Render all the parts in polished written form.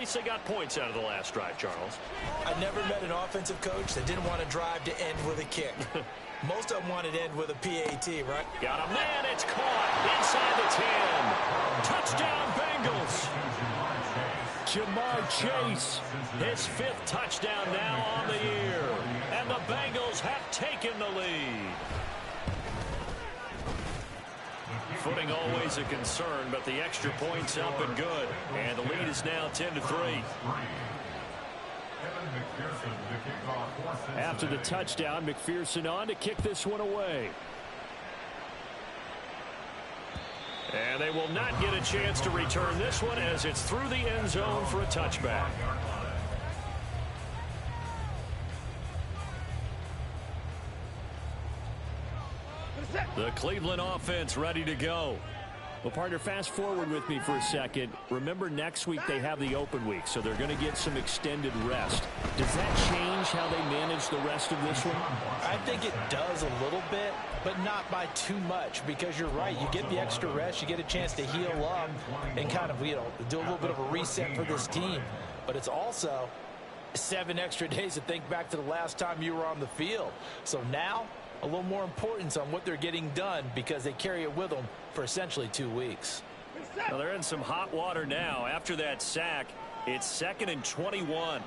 least they got points out of the last drive, Charles. I never met an offensive coach that didn't want to drive to end with a kick. Most of them wanted to end with a PAT, right? Got a man. It's caught inside the 10. Touchdown, Bengals. Jamar Chase, his 5th touchdown now on the year. And the Bengals have taken the lead. Footing always a concern, but the extra point's up and good. And the lead is now 10-3. After the touchdown, McPherson on to kick this one away. And they will not get a chance to return this one as it's through the end zone for a touchback. The Cleveland offense ready to go. Well, partner, fast forward with me for a second. Remember, next week they have the open week, so they're going to get some extended rest. Does that change how they manage the rest of this one? I think it does a little bit, but not by too much, because you're right. You get the extra rest. You get a chance to heal up and kind of, do a little bit of a reset for this team. But it's also 7 extra days to think back to the last time you were on the field. So now, a little more importance on what they're getting done because they carry it with them for essentially 2 weeks. Well, they're in some hot water now. After that sack, it's 2nd and 21.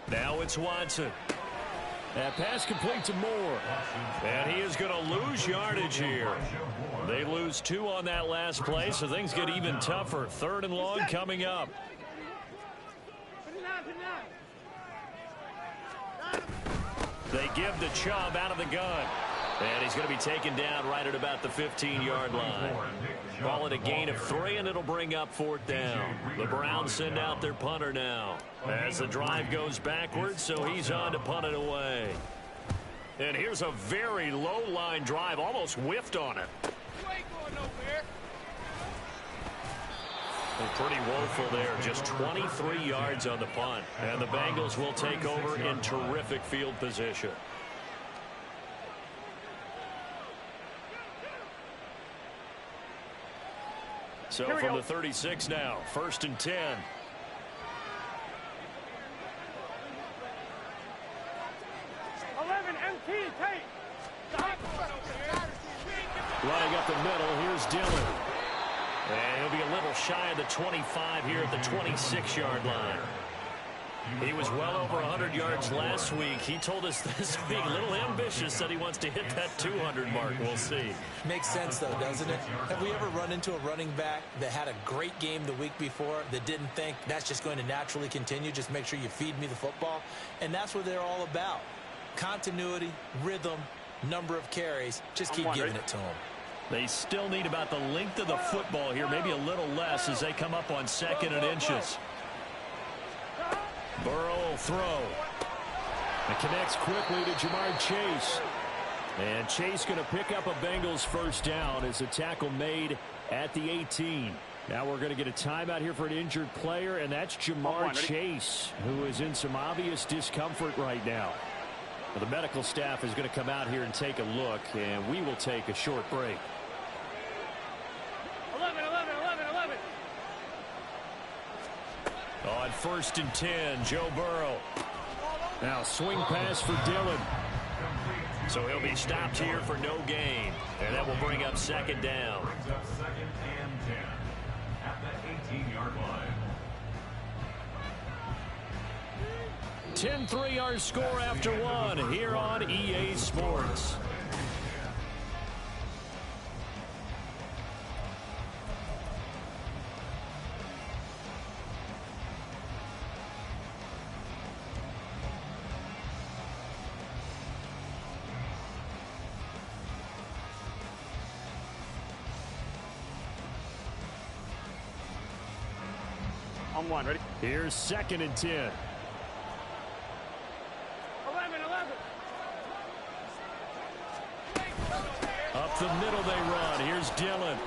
Now it's Watson. That pass complete to Moore. And he is going to lose yardage here. They lose 2 on that last play, so things get even tougher. 3rd and long coming up. They give the Chubb out of the gun. And he's going to be taken down right at about the 15-yard line. Call it a gain of 3, and it'll bring up 4th down. The Browns send out their punter now as the drive goes backwards, so he's on to punt it away. And here's a very low-line drive, almost whiffed on it. You ain't going nowhere. And pretty woeful there, just 23 yards on the punt. And the Bengals will take over in terrific field position. So from the 36 now, 1st and 10. Running up the middle, here's Dillon. And he'll be a little shy of the 25 here at the 26-yard line. He was well over 100 yards last week. He told us this week, a little ambitious, that he wants to hit that 200 mark. We'll see. Makes sense, though, doesn't it? Have we ever run into a running back that had a great game the week before that didn't think that's just going to naturally continue? Just make sure you feed me the football. And that's what they're all about. Continuity, rhythm, number of carries. Just keep giving it to them. They still need about the length of the football here, maybe a little less as they come up on 2nd and inches. Burrow will throw. It connects quickly to Jamar Chase. And Chase going to pick up a Bengals 1st down as a tackle made at the 18. Now we're going to get a timeout here for an injured player, and that's Jamar Chase, who is in some obvious discomfort right now. Well, the medical staff is going to come out here and take a look, and we will take a short break. 11. On 1st and 10, Joe Burrow. Now swing pass for Dillon. So he'll be stopped here for no gain. And that will bring up 2nd down. 2nd and 10 at the 18-yard line. 10-3 our score after 1 here on EA Sports. On 1, ready? Here's 2nd and 10. 11. Up the middle they run. Here's Dillon.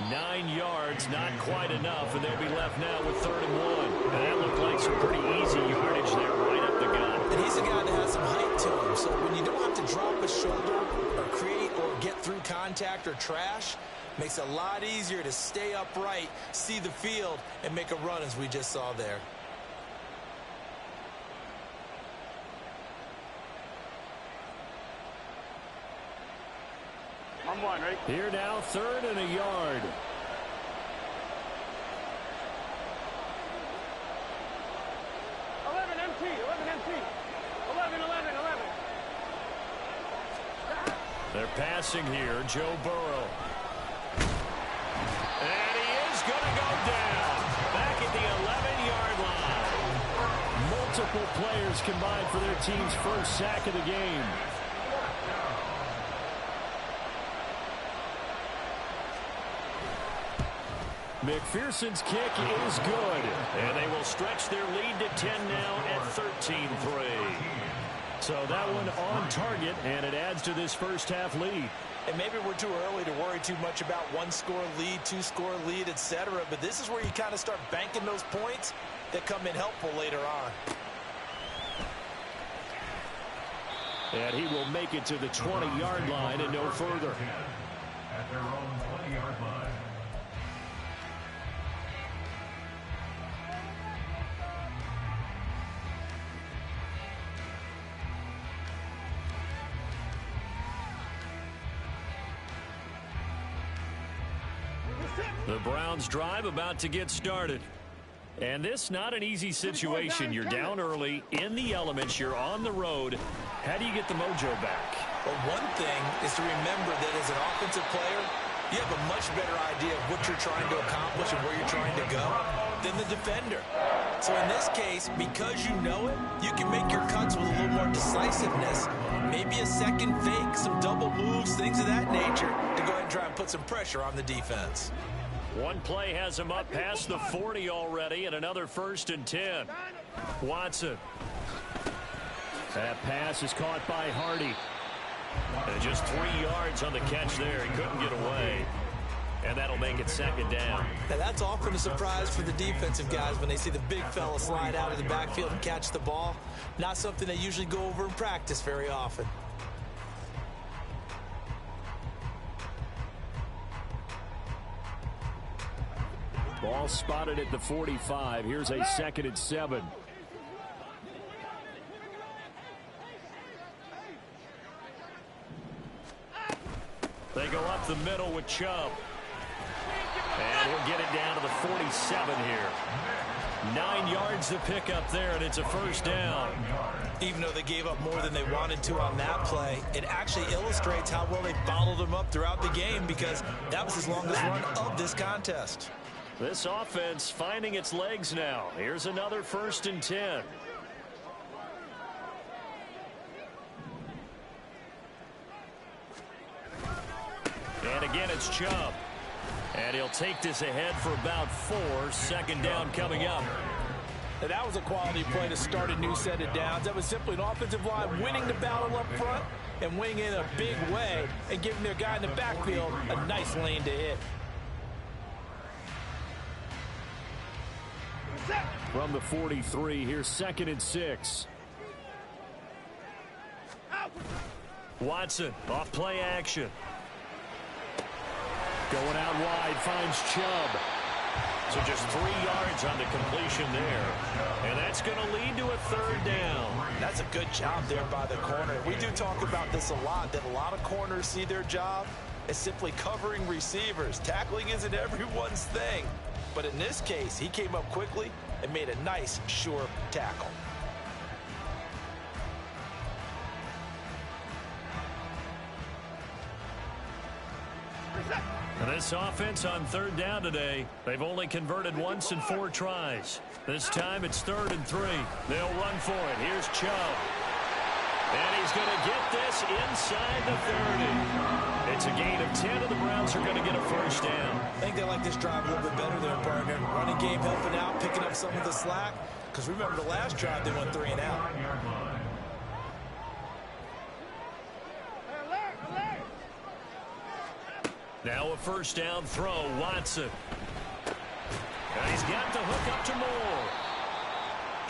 9 yards, not quite enough, and they'll be left now with 3rd and 1. And that looked like some pretty easy yardage there right up the gut. And he's a guy that has some height to him, so when you don't have to drop a shoulder or create or get through contact or trash, Makes it a lot easier to stay upright, see the field, and make a run as we just saw there. Here now, 3rd and a yard. They're passing here, Joe Burrow. And he is going to go down. Back at the 11-yard line. Multiple players combined for their team's first sack of the game. McPherson's kick is good. And they will stretch their lead to 10 now at 13-3. So that one on target, and it adds to this first half lead. And maybe we're too early to worry too much about 1-score lead, 2-score lead, etc. But this is where you kind of start banking those points that come in helpful later on. And he will make it to the 20-yard line and no further. At their own 20-yard line. The Browns drive about to get started. And this not an easy situation. You're down early in the elements. You're on the road. How do you get the mojo back? Well, one thing is to remember that as an offensive player, you have a much better idea of what you're trying to accomplish and where you're trying to go than the defender. So in this case, because you know it, you can make your cuts with a little more decisiveness, maybe a second fake, some double moves, things of that nature, to go ahead and try and put some pressure on the defense. One play has him up past the 40 already, and another 1st and 10. Watson. That pass is caught by Hardy. And just 3 yards on the catch there. He couldn't get away. And that'll make it 2nd down. Now that's often a surprise for the defensive guys when they see the big fella slide out of the backfield and catch the ball. Not something they usually go over in practice very often. Ball spotted at the 45. Here's a 2nd and 7. They go up the middle with Chubb. And we'll get it down to the 47 here. 9 yards to pick up there, and it's a 1st down. Even though they gave up more than they wanted to on that play, it actually illustrates how well they bottled them up throughout the game, because that was his longest run of this contest. This offense finding its legs now. Here's another 1st and 10. And again, it's Chubb. And he'll take this ahead for about 4. 2nd down coming up. Now that was a quality play to start a new set of downs. That was simply an offensive line winning the battle up front and winning in a big way and giving their guy in the backfield a nice lane to hit. From the 43, here's 2nd and 6. Watson, off play action. Going out wide, finds Chubb. So just 3 yards on the completion there. And that's going to lead to a 3rd down. That's a good job there by the corner. We do talk about this a lot, that a lot of corners see their job as simply covering receivers. Tackling isn't everyone's thing. But in this case, he came up quickly and made a nice, sure tackle. And this offense on 3rd down today, they've only converted once in 4 tries. This time it's 3rd and 3. They'll run for it. Here's Chubb. And he's going to get this inside the 30. It's a gain of 10, and the Browns are going to get a 1st down. I think they like this drive a little bit better than their partner. Running game helping out, picking up some of the slack. Because remember, the last drive they went 3 and out. Now a 1st down throw, Watson. And he's got the hook up to Moore.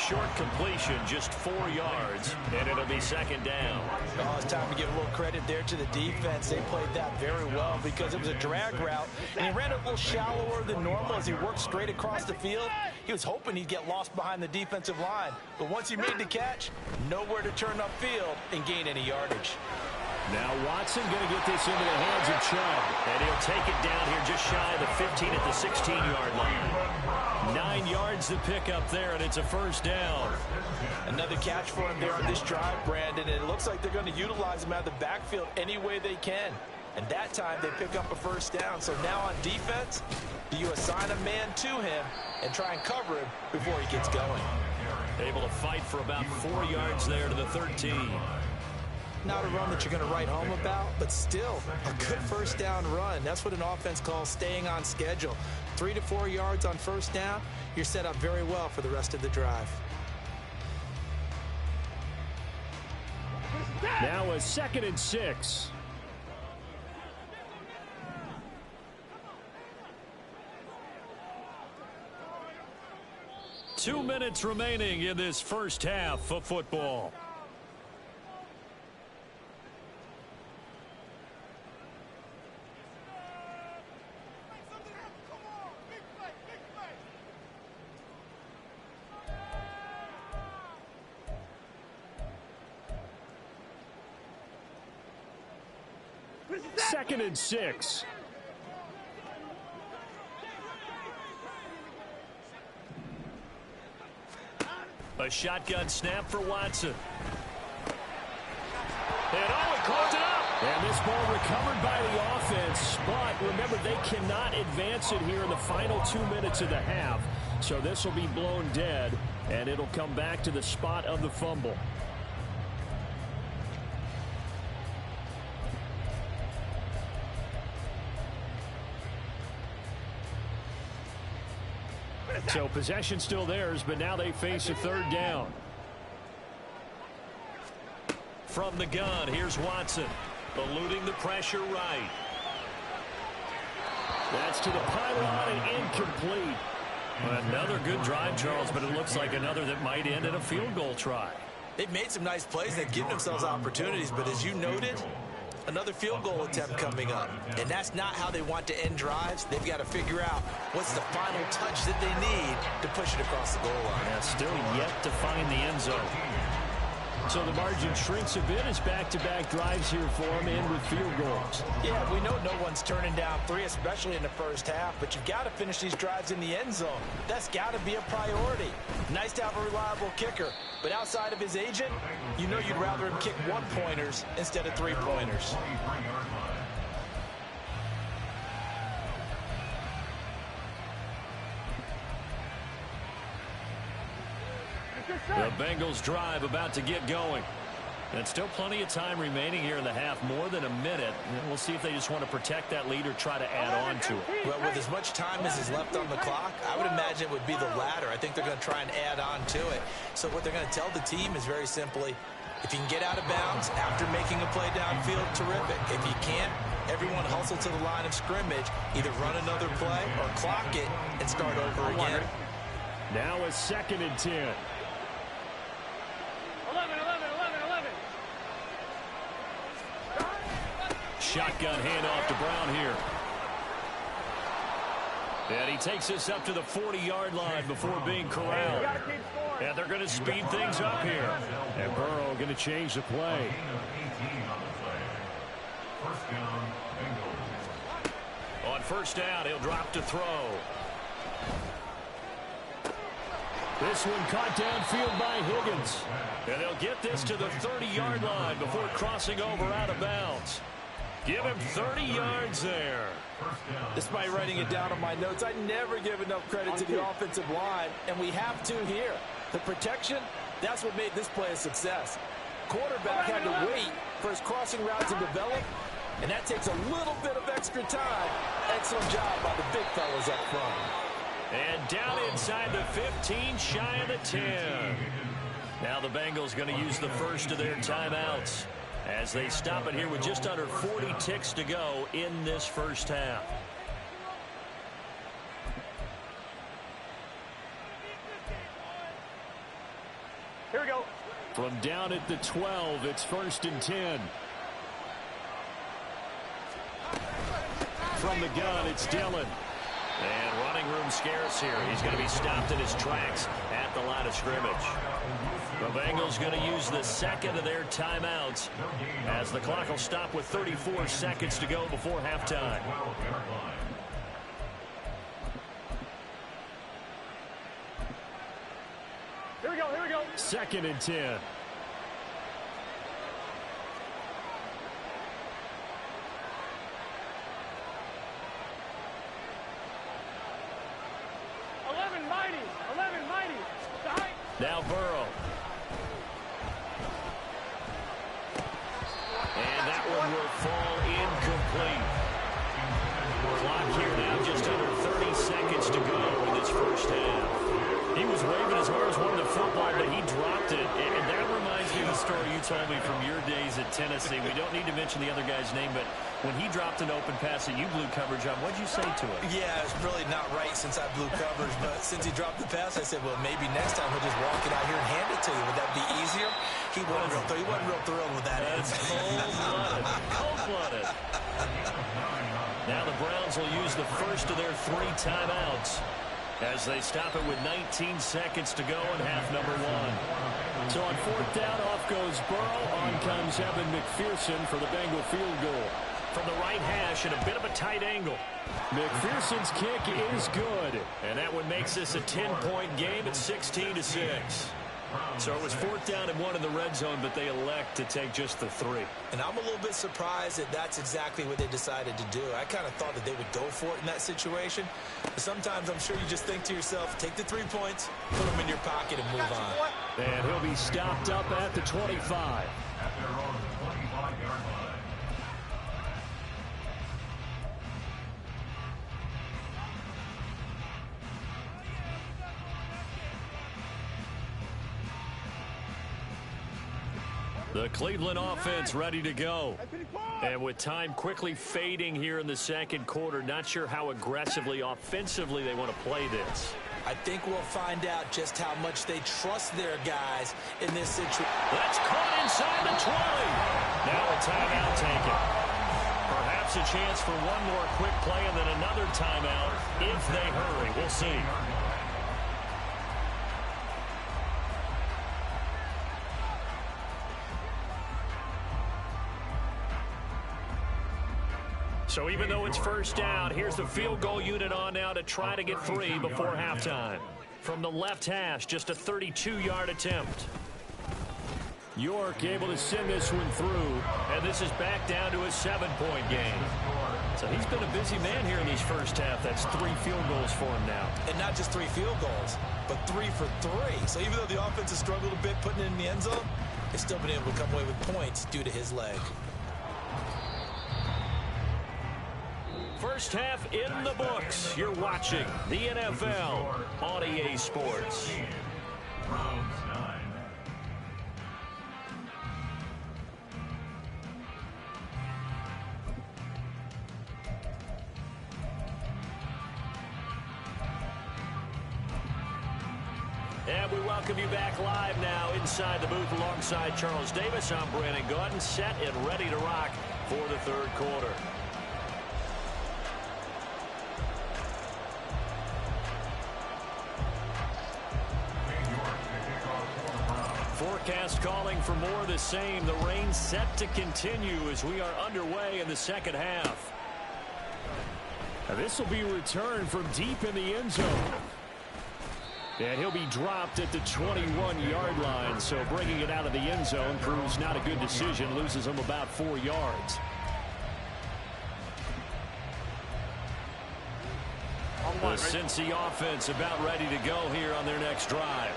short completion, just 4 yards, and it'll be second down. Oh, it's time to give a little credit there to the defense. They played that very well because it was a drag route, and he ran a little shallower than normal as he worked straight across the field. He was hoping he'd get lost behind the defensive line, but once he made the catch, nowhere to turn upfield and gain any yardage. Now Watson going to get this into the hands of Chubb, and he'll take it down here just shy of the 15 at the 16-yard line. 9 yards to pick up there, and it's a first down. Another catch for him there on this drive, Brandon, and it looks like they're going to utilize him out of the backfield any way they can. And that time they pick up a first down. So now on defense, do you assign a man to him and try and cover him before he gets going? Able to fight for about 4 yards there to the 13. Not a run that you're going to write home about, but still a good first down run. That's what an offense calls staying on schedule. 3 to 4 yards on first down, you're set up very well for the rest of the drive. Now a 2nd and 6. Two minutes remaining in this first half of football. Second and 6. A shotgun snap for Watson. And he closed it up. And this ball recovered by the offense. But remember, they cannot advance it here in the final 2 minutes of the half. So this will be blown dead, and it'll come back to the spot of the fumble. So possession still theirs, but now they face a third down. From the gun, here's Watson. Eluding the pressure right. That's to the pylon and incomplete. Another good drive, Charles, but it looks like another that might end in a field goal try. They've made some nice plays. They've given themselves opportunities, but as you noted, another field goal attempt coming up. And that's not how they want to end drives. They've got to figure out what's the final touch that they need to push it across the goal line. Yeah, still yet to find the end zone. So the margin shrinks a bit as back-to-back drives here for them and with field goals. Yeah, we know no one's turning down 3, especially in the first half, but you've got to finish these drives in the end zone. That's got to be a priority. Nice to have a reliable kicker, but outside of his agent, you know you'd rather him kick 1-pointers instead of 3-pointers. The Bengals drive about to get going. And still plenty of time remaining here in the half, more than a minute. And we'll see if they just want to protect that lead or try to add on to it. Well, with as much time as is left on the clock, I would imagine it would be the latter. I think they're going to try and add on to it. So what they're going to tell the team is very simply, if you can get out of bounds after making a play downfield, terrific. If you can't, everyone hustle to the line of scrimmage, either run another play or clock it and start over again. Now a 2nd and 10. 11. Shotgun handoff to Brown here. And he takes this up to the 40-yard line before being corralled. And they're going to speed things up here. And Burrow going to change the play. On first down, he'll drop to throw. This one caught downfield by Higgins. And they'll get this to the 30-yard line before crossing over out of bounds. Give him 30 yards there. Despite writing it down on my notes, I never give enough credit to the offensive line, and we have to here. The protection, that's what made this play a success. Quarterback had to wait for his crossing route to develop, and that takes a little bit of extra time. Excellent job by the big fellas up front. And down inside the 15, shy of the 10. Now the Bengals going to use the first of their timeouts as they stop it here with just under 40 ticks to go in this first half. Here we go. From down at the 12, it's 1st and 10. From the gun, it's Dillon. And running room scarce here. He's going to be stopped in his tracks at the line of scrimmage. The Bengals going to use the second of their timeouts as the clock will stop with 34 seconds to go before halftime. Here we go, here we go. 2nd and 10. Now Burrow. And that one will fall incomplete. Clock here now just under 30 seconds to go in this first half. He was waving as hard as wanted the football, but he dropped it. And that reminds me of the story you told me from your days at Tennessee. We don't need to mention the other guy's name, but when he dropped an open pass that you blew coverage on, what'd you say to him? Yeah, it's really not right since I blew coverage, but since he dropped the pass, I said, well, maybe next time he'll just walk it out here and hand it to you. Would that be easier? He wasn't real thrilled with that. That's cold-blooded. Cold-blooded. Now the Browns will use the first of their 3 timeouts as they stop it with 19 seconds to go in half number 1. So on 4th down, off goes Burrow. On comes Evan McPherson for the Bengal field goal. From the right hash at a bit of a tight angle. McPherson's kick is good. And that one makes this a 10-point game at 16-6. So it was 4th down and 1 in the red zone, but they elect to take just the 3. And I'm a little bit surprised that that's exactly what they decided to do. I kind of thought that they would go for it in that situation. But sometimes I'm sure you just think to yourself, take the 3 points, put them in your pocket, and move on. And he'll be stopped up at the 25. At their own 25-yard line. The Cleveland offense ready to go. And with time quickly fading here in the second quarter, not sure how aggressively, offensively they want to play this. I think we'll find out just how much they trust their guys in this situation. That's caught inside the 20. Now a timeout taken. Perhaps a chance for one more quick play and then another timeout if they hurry. We'll see. So even though it's 1st down, here's the field goal unit on now to try to get 3 before halftime. From the left hash, just a 32-yard attempt. York able to send this one through. And this is back down to a 7-point game. So he's been a busy man here in these first half. That's 3 field goals for him now. And not just 3 field goals, but 3 for 3. So even though the offense has struggled a bit putting it in the end zone, they've still been able to come away with points due to his leg. First half in the books. You're watching the NFL on EA Sports. Browns 9. And we welcome you back live now inside the booth alongside Charles Davis. I'm Brandon Gaudin, set and ready to rock for the 3rd quarter. Forecast calling for more of the same. The rain set to continue as we are underway in the second half. Now this will be returned from deep in the end zone. And he'll be dropped at the 21-yard line. So bringing it out of the end zone proves not a good decision. Loses him about 4 yards. The Cincy offense about ready to go here on their next drive.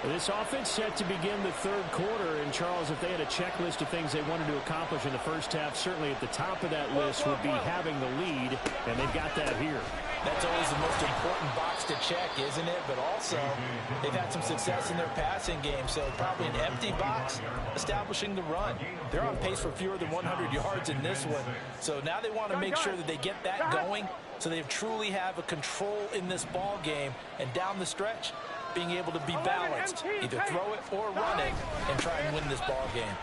This offense set to begin the 3rd quarter. And, Charles, if they had a checklist of things they wanted to accomplish in the first half, certainly at the top of that list would be having the lead, and they've got that here. That's always the most important box to check, isn't it? But also, they've had some success in their passing game, so probably an empty box establishing the run. They're on pace for fewer than 100 yards in this one. So now they want to make sure that they get that going so they truly have a control in this ball game. And down the stretch, being able to be balanced, either throw it or run it, and try and win this ball game.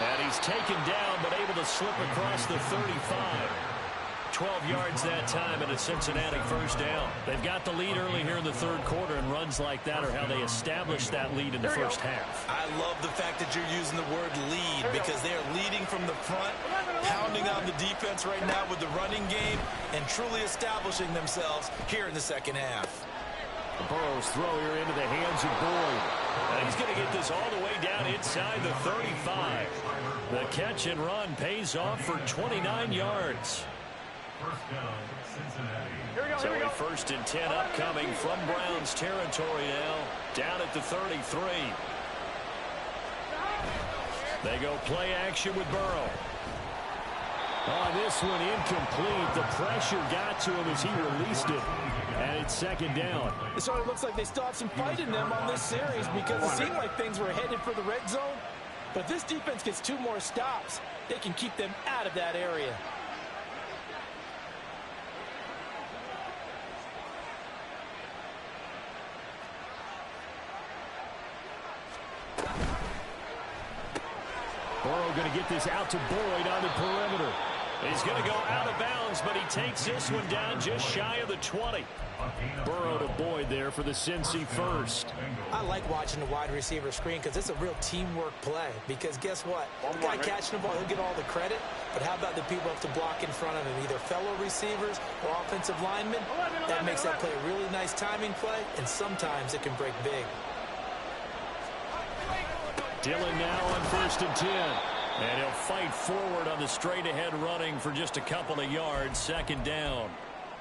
And he's taken down, but able to slip across the 35. 12 yards that time, and a Cincinnati first down. They've got the lead early here in the third quarter, and runs like that are how they establish that lead in the first half. I love the fact that you're using the word lead, because they are leading from the front, pounding on the defense right now with the running game, and truly establishing themselves here in the second half. Burrow's throw here into the hands of Boyd. And he's going to get this all the way down inside the 35. The catch and run pays off for 29 yards. First down, Cincinnati. So a 1st and 10 upcoming from Browns territory now. Down at the 33. They go play action with Burrow. On this one, incomplete. The pressure got to him as he released it. And it's 2nd down. It sort of looks like they still have some fight in them on this series, because it seemed like things were headed for the red zone. But if this defense gets 2 more stops, they can keep them out of that area. Burrow going to get this out to Boyd on the perimeter. He's going to go out of bounds, but he takes this one down just shy of the 20. Burrow to Boyd there for the Cincy first. I like watching the wide receiver screen, because it's a real teamwork play. Because guess what? The guy catching the ball, he'll get all the credit. But how about the people up to block in front of him, either fellow receivers or offensive linemen? That makes that play a really nice timing play, and sometimes it can break big. Dillon now on 1st and 10. And he'll fight forward on the straight-ahead running for just a couple of yards. 2nd down.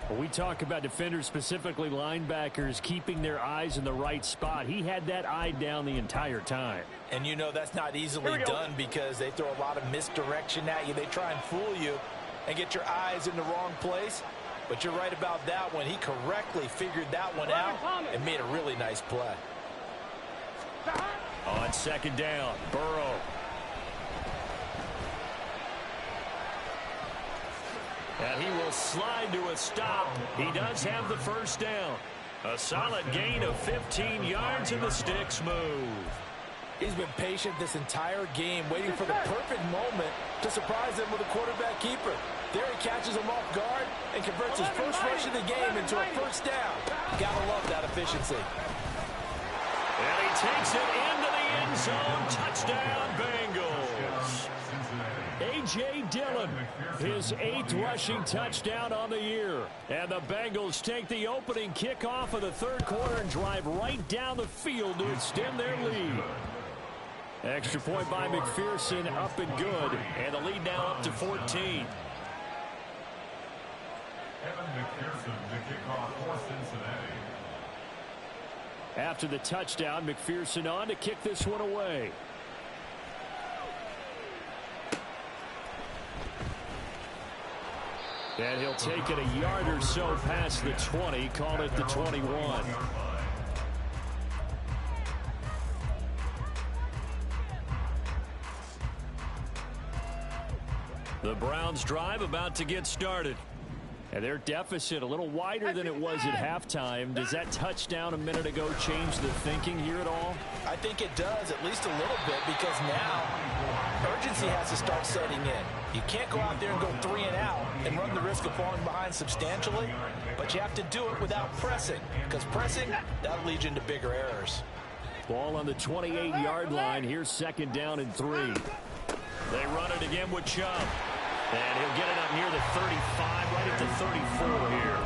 When we talk about defenders, specifically linebackers, keeping their eyes in the right spot, he had that eye down the entire time. And you know that's not easily done, because they throw a lot of misdirection at you. They try and fool you and get your eyes in the wrong place. But you're right about that one. He correctly figured that one out and made a really nice play. On 2nd down, Burrow. And he will slide to a stop. He does have the first down. A solid gain of 15 yards, and the sticks move. He's been patient this entire game, waiting for the perfect moment to surprise them with a quarterback keeper. There he catches him off guard and converts his first rush of the game into a first down. Gotta love that efficiency. And he takes it into the end zone. Touchdown, Bengals. A.J. Dillon, his 8th rushing touchdown on the year. And the Bengals take the opening kickoff of the third quarter and drive right down the field to extend their lead. Extra point by McPherson, up and good. And the lead now up to 14. Evan McPherson, the kickoff for Cincinnati. After the touchdown, McPherson on to kick this one away. And he'll take it a yard or so past the 20, call it the 21. The Browns drive about to get started. And their deficit a little wider than it was at halftime. Does that touchdown a minute ago change the thinking here at all? I think it does, at least a little bit, because now urgency has to start setting in. You can't go out there and go 3 and out and run the risk of falling behind substantially, but you have to do it without pressing, because pressing, that'll lead you into bigger errors. Ball on the 28-yard line. Here's 2nd down and 3. They run it again with Chubb. And he'll get it up near the 35, right at the 34 here.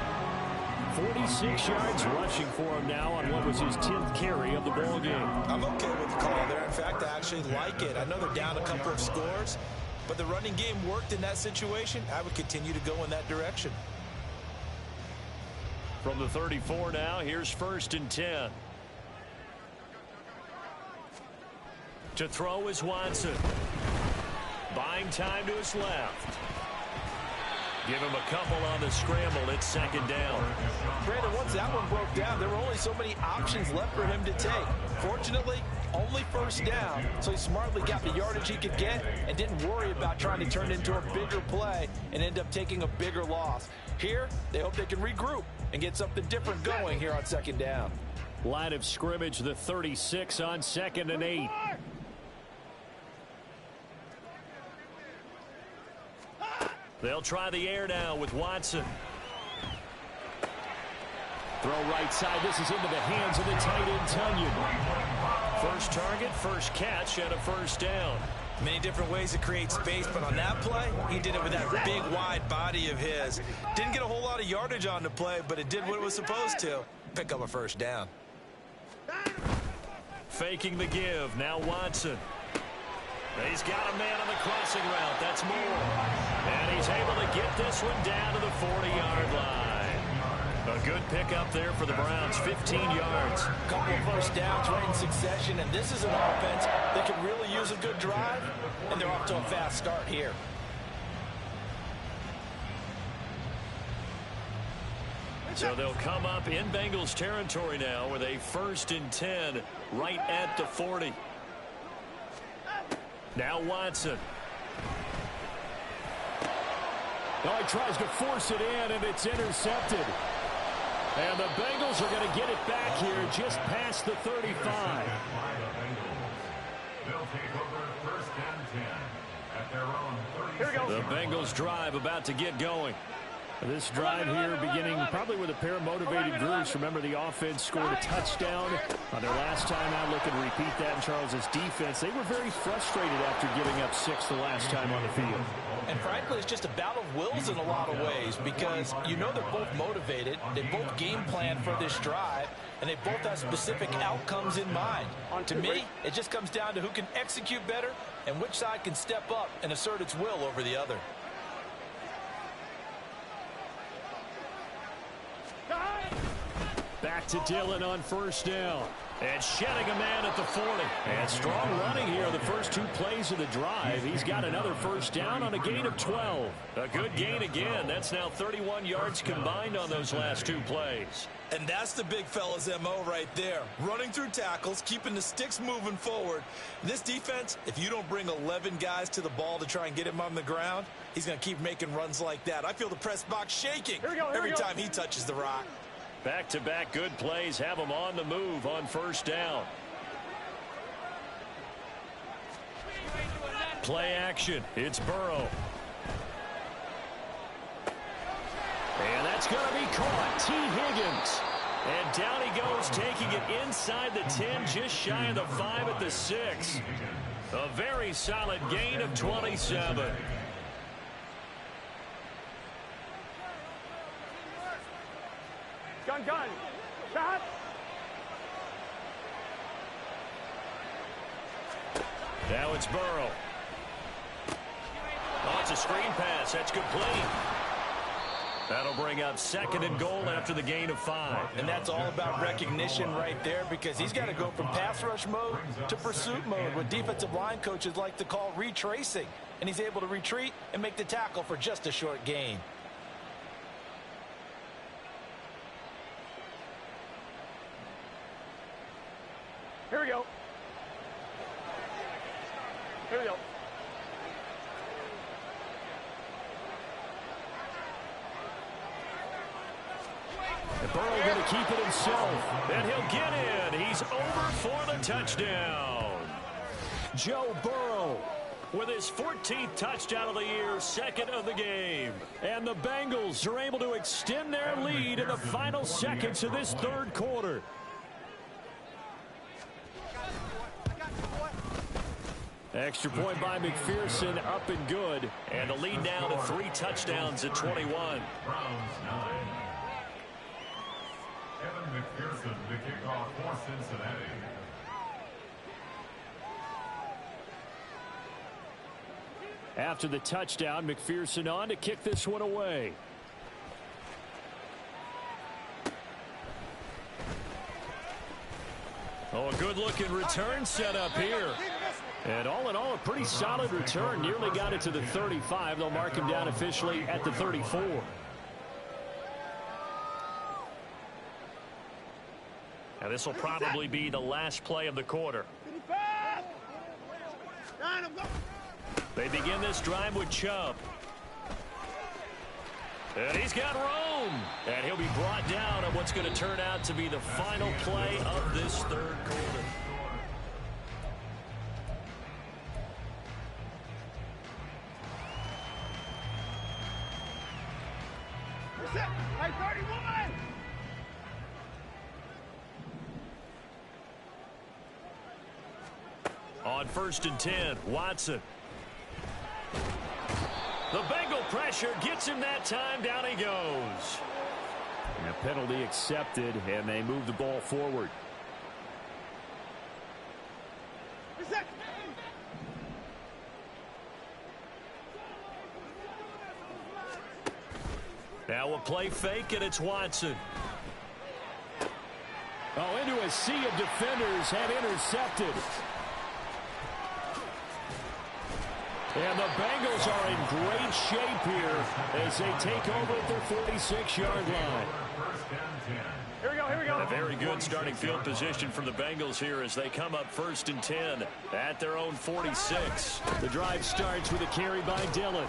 46 yards rushing for him now on what was his 10th carry of the ball game. I'm okay with the call there. In fact, I actually like it. I know they're down a couple of scores, but the running game worked in that situation. I would continue to go in that direction. From the 34 now, here's 1st and 10. To throw is Watson. Buying time to his left. Give him a couple on the scramble. It's 2nd down. Brandon, once that one broke down, there were only so many options left for him to take. Fortunately, only 1st down, so he smartly got the yardage he could get and didn't worry about trying to turn it into a bigger play and end up taking a bigger loss. Here, they hope they can regroup and get something different going here on second down. Line of scrimmage, the 36 on 2nd and 8. They'll try the air now with Watson. Throw right side. This is into the hands of the tight end, Tunyon. First target, first catch, and a first down. Many different ways to create space, but on that play, he did it with that big, wide body of his. Didn't get a whole lot of yardage on the play, but it did what it was supposed to. Pick up a first down. Faking the give. Now Watson. He's got a man on the crossing route. That's Moore. And he's able to get this one down to the 40-yard line. A good pickup there for the Browns, 15 yards. Couple of first downs right in succession, and this is an offense that can really use a good drive, and they're off to a fast start here. So they'll come up in Bengals territory now with a 1st and 10 right at the 40. Now Watson. Oh, he tries to force it in, and it's intercepted. And the Bengals are going to get it back here just past the 35. They'll take over 1st and 10 at their own 36. The Bengals drive about to get going. This drive here beginning probably with a pair of motivated groups. Remember, the offense scored a touchdown on their last time out. Looking to repeat that in Charles's defense. They were very frustrated after giving up 6 the last time on the field. And frankly, it's just a battle of wills in a lot of ways, because you know they're both motivated, they both game plan for this drive, and they both have specific outcomes in mind. To me, it just comes down to who can execute better and which side can step up and assert its will over the other. Back to Dillon on 1st down. And shedding a man at the 40. And strong running here the first 2 plays of the drive. He's got another 1st down on a gain of 12. A good gain again. That's now 31 yards combined on those last 2 plays. And that's the big fella's MO right there. Running through tackles, keeping the sticks moving forward. This defense, if you don't bring 11 guys to the ball to try and get him on the ground, he's going to keep making runs like that. I feel the press box shaking every time he touches the rock. Back-to-back good plays have them on the move on 1st down. Play action. It's Burrow. And that's going to be caught. T. Higgins. And down he goes, taking it inside the 10, just shy of the 5 at the 6. A very solid gain of 27. Gun. Shot. Now it's Burrow. Oh, it's a screen pass. That's complete. That'll bring up 2nd and goal after the gain of 5. And that's all about recognition right there, because he's got to go from pass rush mode to pursuit mode, what defensive line coaches like to call retracing. And he's able to retreat and make the tackle for just a short gain. Here we go. Here we go. And Burrow going to keep it himself. And he'll get in. He's over for the touchdown. Joe Burrow with his 14th touchdown of the year, 2nd of the game. And the Bengals are able to extend their lead in the final seconds of this 3rd quarter. Extra point by McPherson, up and good. And the lead now to 3 touchdowns at 21. Browns 9. Evan McPherson, the kickoff for Cincinnati. After the touchdown, McPherson on to kick this one away. Oh, a good-looking return set up here. And all in all, a pretty solid return. Nearly got it to the 35. They'll mark him down officially at the 34. Now, this will probably be the last play of the quarter. They begin this drive with Chubb. And he's got room. And he'll be brought down on what's going to turn out to be the final play of this third quarter. Hey, 31! On 1st and 10, Watson. The Bengal pressure gets him that time. Down he goes. And a penalty accepted, and they move the ball forward. Now a play fake, and it's Watson. Oh, into a sea of defenders, and intercepted. And the Bengals are in great shape here as they take over at their 46-yard line. Here we go, here we go. A very good starting field position for the Bengals here as they come up 1st and 10 at their own 46. The drive starts with a carry by Dillon.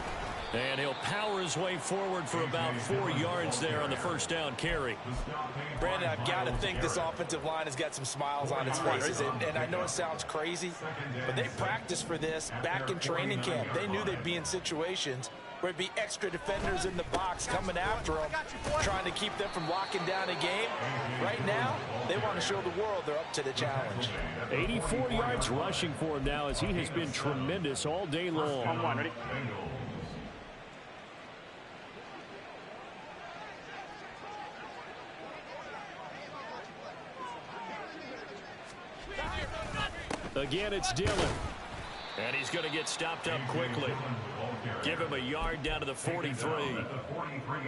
And he'll power his way forward for about 4 yards there on the first down carry. Brandon, I've got to think this offensive line has got some smiles on its faces. And I know it sounds crazy, but they practiced for this back in training camp. They knew they'd be in situations where it'd be extra defenders in the box coming after them, trying to keep them from locking down a game. Right now, they want to show the world they're up to the challenge. 84 yards rushing for him now as he has been tremendous all day long. On one, ready? Again, it's Dillon. And he's going to get stopped up quickly. Give him a yard down to the 43.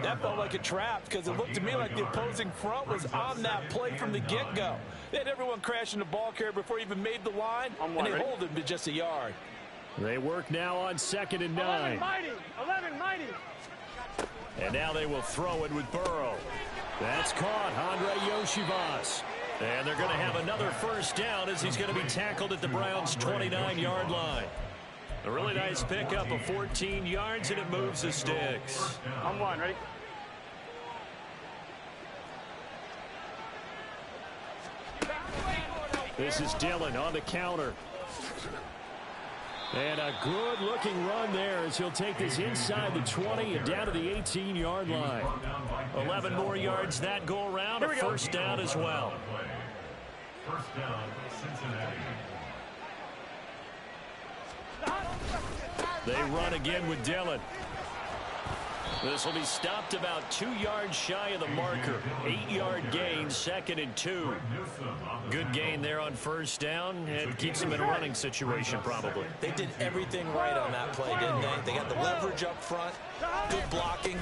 That felt like a trap because it looked to me like the opposing front was on that play from the get-go. They had everyone crashing the ball carrier before he even made the line, and they hold him to just a yard. They work now on 2nd and 9. 11 mighty, 11 mighty. And now they will throw it with Burrow. That's caught, Andre Yoshivas. And they're going to have another first down as he's going to be tackled at the Browns' 29-yard line. A really nice pickup of 14 yards, and it moves the sticks. On one, ready? This is Dillon on the counter. And a good-looking run there as he'll take this inside the 20 and down to the 18-yard line. 11 more yards that go around. A first down as well. First down, Cincinnati. They run again with Dillon. This will be stopped about 2 yards shy of the marker. 8-yard gain, 2nd and 2. Good gain there on first down. It keeps them in a running situation probably. They did everything right on that play, didn't they? They got the leverage up front, good blocking,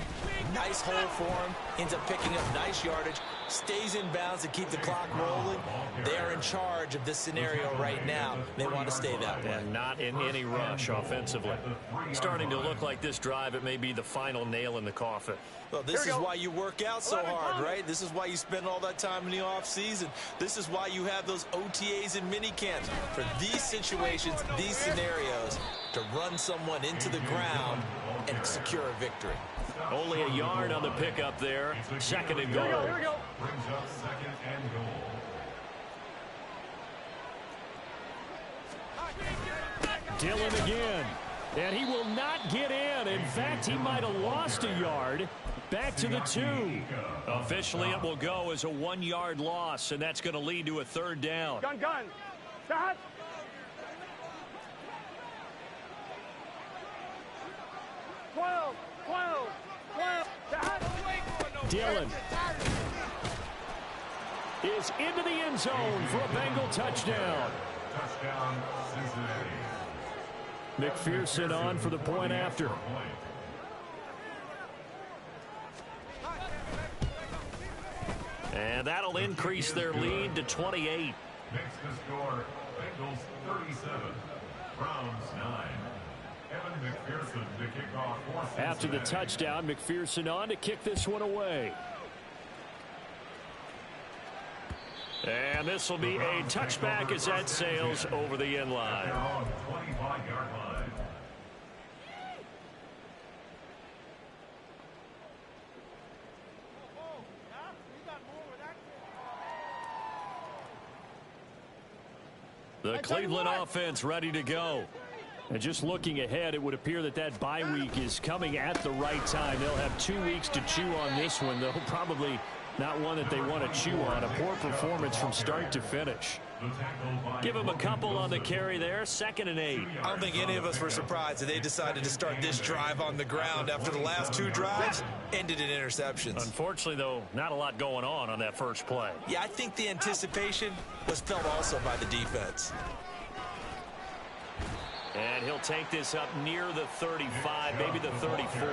nice hole for him, ends up picking up nice yardage, stays in bounds to keep the clock rolling. They are in charge of this scenario right now. They want to stay that way. And not in any rush offensively. Starting to look like this drive, it may be the final nail in the coffin. Well, this is why you work out so hard, right? This is why you spend all that time in the offseason. This is why you have those OTAs and mini camps. For these situations, these scenarios, to run someone into the ground and secure a victory. Only a yard on the pickup there. 2nd and goal. Here we go. Brings up 2nd and goal. Dillon again. And he will not get in. In fact, he might have lost a yard. Back to the 2. Officially, it will go as a 1-yard loss, and that's going to lead to a third down. Gun. Stop. Twelve. Dillon is into the end zone for a Bengal touchdown. Touchdown, Cincinnati. McPherson on for the point after. And that'll increase their lead to 28. Makes the score Bengals 37, Browns 9. Evan McPherson to kick off for Cincinnati. After the touchdown, McPherson on to kick this one away. And this will be a touchback as that sails over the end line. Their own 25-yard line. The Cleveland offense ready to go. And just looking ahead, it would appear that that bye week is coming at the right time. They'll have 2 weeks to chew on this one, though probably not one that they want to chew on. A poor performance from start to finish. Give him a couple on the carry there. 2nd and 8. I don't think any of us were surprised that they decided to start this drive on the ground after the last 2 drives ended in interceptions. Unfortunately, though, not a lot going on that first play. Yeah, I think the anticipation was felt also by the defense. And he'll take this up near the 35, maybe the 34.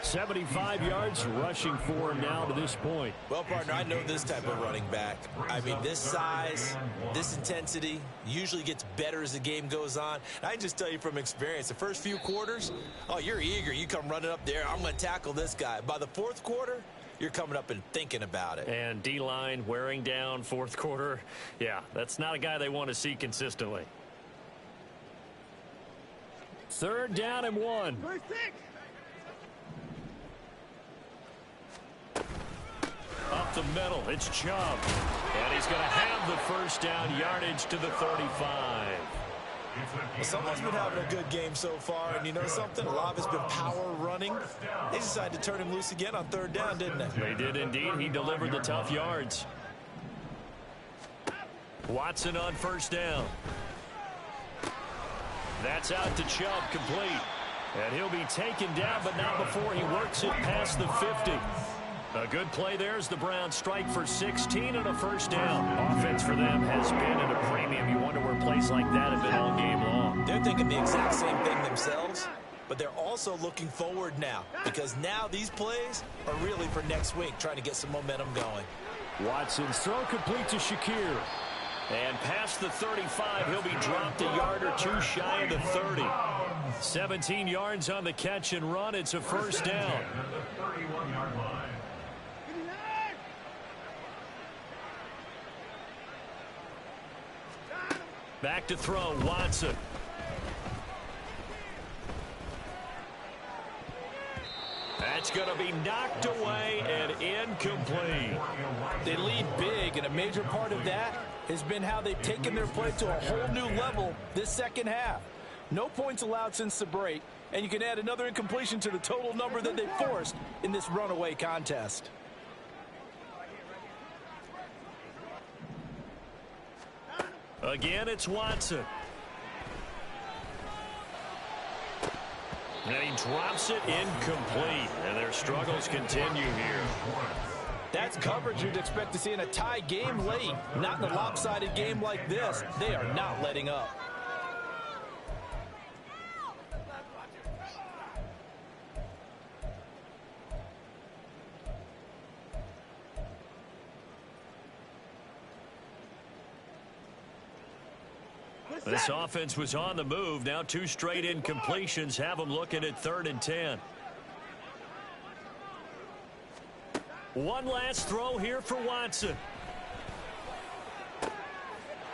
75 yards rushing for him now to this point. Well, partner, I know this type of running back. I mean, this size, this intensity usually gets better as the game goes on. And I can just tell you from experience, the first few quarters, oh, you're eager. You come running up there. I'm going to tackle this guy. By the 4th quarter, you're coming up and thinking about it. And D-line wearing down 4th quarter. Yeah, that's not a guy they want to see consistently. 3rd down and 1. Up the middle, it's Chubb. And he's going to have the first down, yardage to the 35. Well, someone's been having a good game so far, and you know something? A lot of it's been power running. They decided to turn him loose again on 3rd down, didn't they? They did indeed. He delivered the tough yards. Watson on 1st down. That's out to Chubb, complete. And he'll be taken down, but not before he works it past the 50. A good play there as the Browns strike for 16 and a 1st down. Offense for them has been at a premium. You wonder where plays like that have been all game long. They're thinking the exact same thing themselves, but they're also looking forward now because now these plays are really for next week, trying to get some momentum going. Watson's throw complete to Shakir. And past the 35, he'll be dropped a yard or 2 shy of the 30. 17 yards on the catch and run. It's a 1st down. Back to throw, Watson. That's going to be knocked away and incomplete. They lead big, and a major part of that has been how they've taken their play to a whole new level this 2nd half. No points allowed since the break, and you can add another incompletion to the total number that they forced in this runaway contest. Again, it's Watson. And he drops it incomplete. And their struggles continue here. That's coverage you'd expect to see in a tie game late. Not in a lopsided game like this. They are not letting up. This offense was on the move. Now 2 straight incompletions have them looking at 3rd and 10. One last throw here for Watson.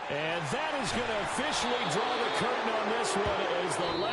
And that is going to officially draw the curtain on this one as the last